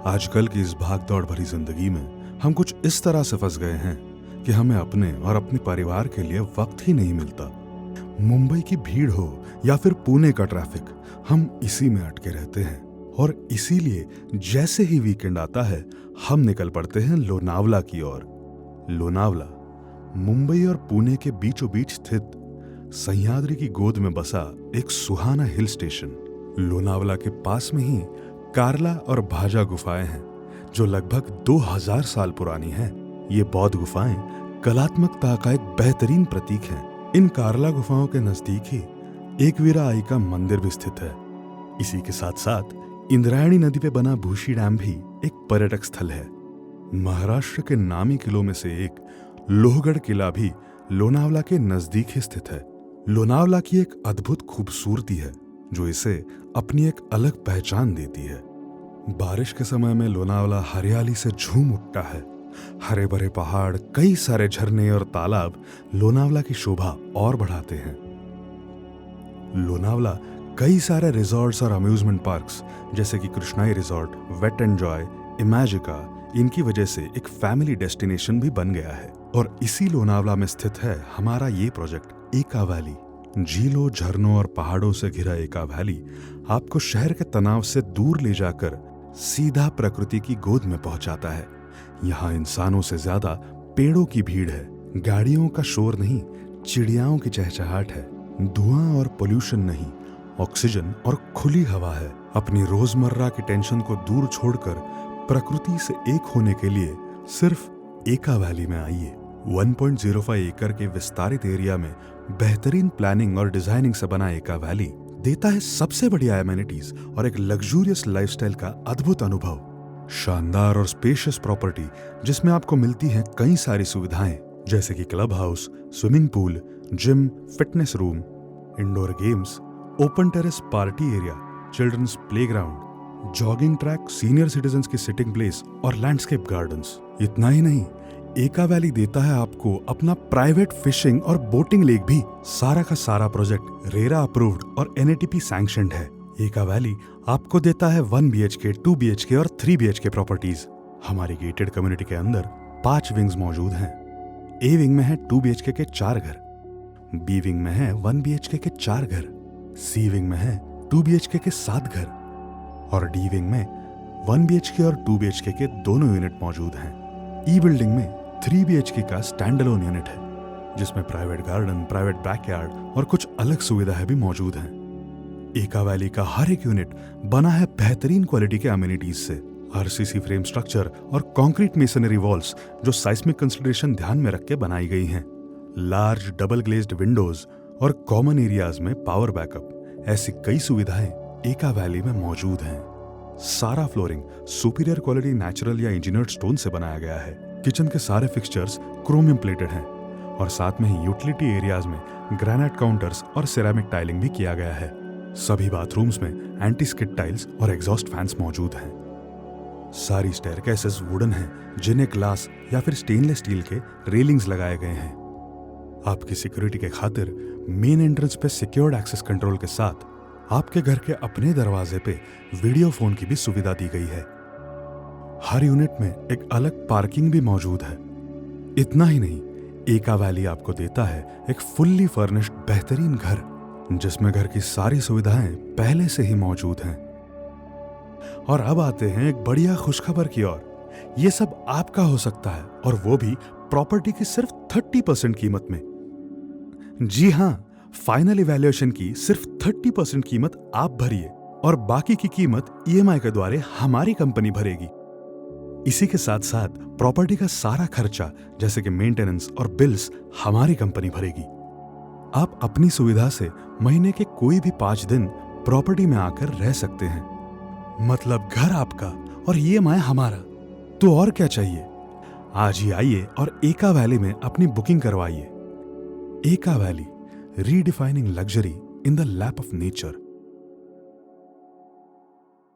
आजकल की इस भाग-दौड़ भरी जिंदगी में हम कुछ इस तरह से फंस गए हैं कि हमें अपने और अपने परिवार के लिए वक्त ही नहीं मिलता। मुंबई की भीड़ हो या फिर पुणे का ट्रैफिक, हम इसी में अटके रहते हैं और इसीलिए जैसे ही वीकेंड आता है हम निकल पड़ते हैं लोनावला की ओर। लोनावला मुंबई और पुणे के बीचों बीच स्थित सह्याद्री की गोद में बसा एक सुहाना हिल स्टेशन। लोनावला के पास में ही कार्ला और भाजा गुफाएं हैं जो लगभग 2000 साल पुरानी हैं। ये बौद्ध गुफाएं कलात्मकता का एक बेहतरीन प्रतीक हैं। इन कार्ला गुफाओं के नजदीक ही एकवीरा आई का मंदिर भी स्थित है। इसी के साथ साथ इंद्रायणी नदी पे बना भूशी डैम भी एक पर्यटक स्थल है। महाराष्ट्र के नामी किलों में से एक लोहगढ़ किला भी लोनावला के नजदीक ही स्थित है। लोनावला की एक अद्भुत खूबसूरती है जो इसे अपनी एक अलग पहचान देती है। बारिश के समय में लोनावला हरियाली से झूम उठता है। हरे भरे पहाड़, कई सारे झरने और तालाब लोनावला की शोभा और बढ़ाते हैं। लोनावला कई सारे रिजॉर्ट्स और अम्यूजमेंट पार्क्स जैसे कि Krishnai resort, wet and joy, Imagica, इनकी वजह से एक फैमिली डेस्टिनेशन भी बन गया है। और इसी लोनावला में स्थित है हमारा ये प्रोजेक्ट एका वैली। झीलों, झरनों और पहाड़ों से घिरा एका वैली आपको शहर के तनाव से दूर ले जाकर सीधा प्रकृति की गोद में पहुंचाता है। यहाँ इंसानों से ज्यादा पेड़ों की भीड़ है, गाड़ियों का शोर नहीं, चिड़ियाओं की चहचहाट है, धुआं और पोल्यूशन नहीं, ऑक्सीजन और खुली हवा है। अपनी रोजमर्रा की टेंशन को दूर छोड़कर प्रकृति से एक होने के लिए सिर्फ एका वैली में आइए। 1.05 एकड़ के विस्तारित एरिया में बेहतरीन प्लानिंग और डिजाइनिंग से बना एका वैली देता है सबसे बढ़िया एमेनिटीज और एक लग्जूरियस लाइफस्टाइल का अद्भुत अनुभव। शानदार और स्पेशियस प्रॉपर्टी जिसमें आपको मिलती हैं कई सारी सुविधाएं जैसे कि club house, swimming pool, gym, fitness room, indoor games, open terrace party area, children's playground, jogging track, senior citizens की सिटिंग प्लेस और लैंडस्केप गार्डन्स। इतना ही नहीं, एका वैली देता है आपको अपना प्राइवेट फिशिंग और बोटिंग लेक भी। सारा का सारा प्रोजेक्ट रेरा अप्रूव्ड और NATP सैंक्शनड है। एका वैली आपको देता है 1 BHK, 2 BHK और 3 BHK प्रॉपर्टीज। हमारी गेटेड कम्युनिटी के अंदर 5 विंग्स मौजूद हैं। A विंग में है 2 BHK के 4 घर, B विंग में है 1 BHK के 4 घर, C विंग में है 2 BHK के 7 घर और D विंग में 1 BHK और 2 BHK के दोनों यूनिट मौजूद हैं। E बिल्डिंग में 3 BHK का स्टैंड अलोन यूनिट है जिसमें प्राइवेट गार्डन, प्राइवेट बैकयार्ड और कुछ अलग सुविधाएं भी मौजूद हैं। एका वैली का हर एक यूनिट बना है बेहतरीन क्वालिटी के अमेनिटीज से। RCC फ्रेम स्ट्रक्चर और कंक्रीट मेसनरी वॉल्स जो साइस्मिक कंसिडरेशन ध्यान में रख के बनाई गई हैं। लार्ज डबल ग्लेज्ड विंडोज और कॉमन एरियाज में पावर बैकअप, ऐसी कई सुविधाएं एका वैली में मौजूद हैं। सारा फ्लोरिंग सुपीरियर क्वालिटी नेचुरल या इंजीनियर्ड स्टोन से बनाया गया है। किचन के सारे फिक्सचर्स क्रोमियम प्लेटेड हैं और साथ में ही यूटिलिटी एरियाज में ग्रेनाइट काउंटर्स और सिरेमिक टाइलिंग भी किया गया है। सभी बाथरूम्स में एंटी स्किड टाइल्स और एग्जॉस्ट फैंस मौजूद हैं। सारी स्टेयरकेसेस वुडन हैं जिन्हें ग्लास या फिर स्टेनलेस स्टील के रेलिंग्स लगाए गए हैं। आपकी सिक्योरिटी के खातिर मेन एंट्रेंस पे सिक्योर्ड एक्सेस कंट्रोल के साथ आपके घर के अपने दरवाजे पे वीडियो फोन की भी सुविधा दी गई है। हर यूनिट में एक अलग पार्किंग भी मौजूद है। इतना ही नहीं, एका वैली आपको देता है एक फुल्ली फर्निश्ड बेहतरीन घर जिसमें घर की सारी सुविधाएं पहले से ही मौजूद हैं। और अब आते हैं एक बढ़िया खुशखबर की ओर। ये सब आपका हो सकता है और वो भी प्रॉपर्टी की सिर्फ 30% कीमत में। जी हां, फाइनल इवैल्यूएशन की सिर्फ 30% कीमत आप भरिए और बाकी की कीमत EMI के द्वारा हमारी कंपनी भरेगी। इसी के साथ साथ प्रॉपर्टी का सारा खर्चा जैसे कि मेंटेनेंस और बिल्स हमारी कंपनी भरेगी। आप अपनी सुविधा से महीने के कोई भी 5 दिन प्रॉपर्टी में आकर रह सकते हैं। मतलब घर आपका और EMI हमारा। तो और क्या चाहिए? आज ही आइए और एका वैली में अपनी बुकिंग करवाइए। एका valley, redefining luxury in the lap of nature.